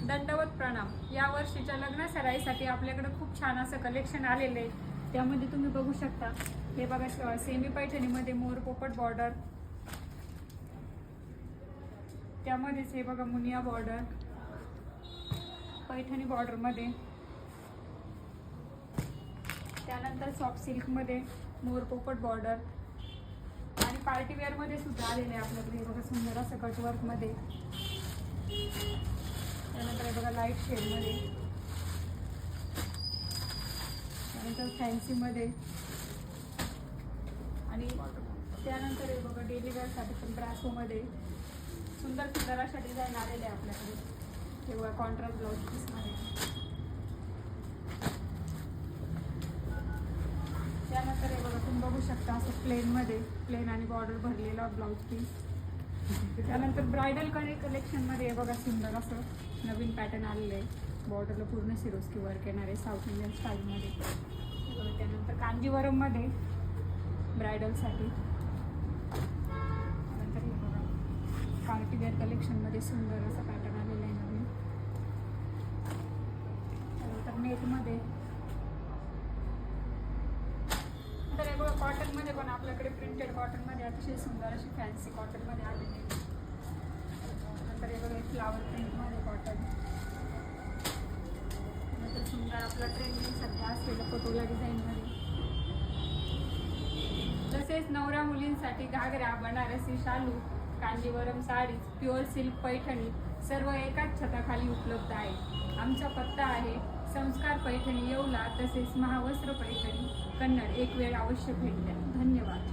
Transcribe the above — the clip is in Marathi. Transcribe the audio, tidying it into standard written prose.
दंडवत प्रणाम. या वर्षीच्या लग्न सराईसाठी आपल्याकडे खूप छान असं कलेक्शन आलेलं आहे. त्यामध्ये तुम्ही बघू शकता, हे बघा सेमी पैठणीमध्ये मोर पोपट बॉर्डर, त्यामध्येच हे बघा मुनिया बॉर्डर, पैठणी बॉर्डरमध्ये, त्यानंतर सॉफ्ट सिल्कमध्ये मोर पोपट बॉर्डर आणि पार्टीवेअरमध्ये सुद्धा आलेले आहे आपल्याकडे. हे बघा सुंदर असं कटवर्कमध्ये, त्यानंतर हे बघा लाईट शेडमध्ये, त्यानंतर फॅन्सीमध्ये आणि त्यानंतर हे बघा डेली वेअरसाठी पण ब्रासोमध्ये सुंदर सुंदर अशा डिझाईन आलेले आहे आपल्याकडे. हे बघा कॉन्ट्रास्ट ब्लाऊज पीसमध्ये, त्यानंतर हे बघा तुम्ही बघू शकता असं प्लेनमध्ये, प्लेन आणि बॉर्डर भरलेला ब्लाऊज पीस. त्यानंतर ब्रायडल कलेक्शनमध्ये हे बघा सुंदर असं नवीन पॅटर्न आलेलं आहे. बॉर्डरला पूर्ण सिरोस्की वर्क येणार आहे साऊथ इंडियन स्टाईलमध्ये. त्यानंतर कांजीवरममध्ये ब्रायडलसाठी. त्यानंतर हे बघा पार्टीवेअर कलेक्शनमध्ये सुंदर असं पॅटर्न आलेलं आहे नवीन. त्यानंतर नेटमध्ये, तर हे बघा कॉटनमध्ये पण आपल्याकडे प्रिंटेड कॉटनमध्ये अतिशय सुंदर अशी फॅन्सी कॉटनमध्ये आलेली आहे. नंतर हे बघा फ्लावर प्रिंटमध्ये कॉटन, नंतर सुंदर आपला ट्रेंडिंग सध्या असलेलं पटोला डिझाईनमध्ये. तसेच नवऱ्या मुलींसाठी घागरा, बनारसी शालू, कांजीवरम साडीज, प्युअर सिल्क पैठणी सर्व एकाच छताखाली उपलब्ध आहे. आमचा पत्ता आहे संस्कार पैठणी येवला, तसेच महावस्त्र पैठणी कन्नड. एक वेळ अवश्य भेट द्या. धन्यवाद.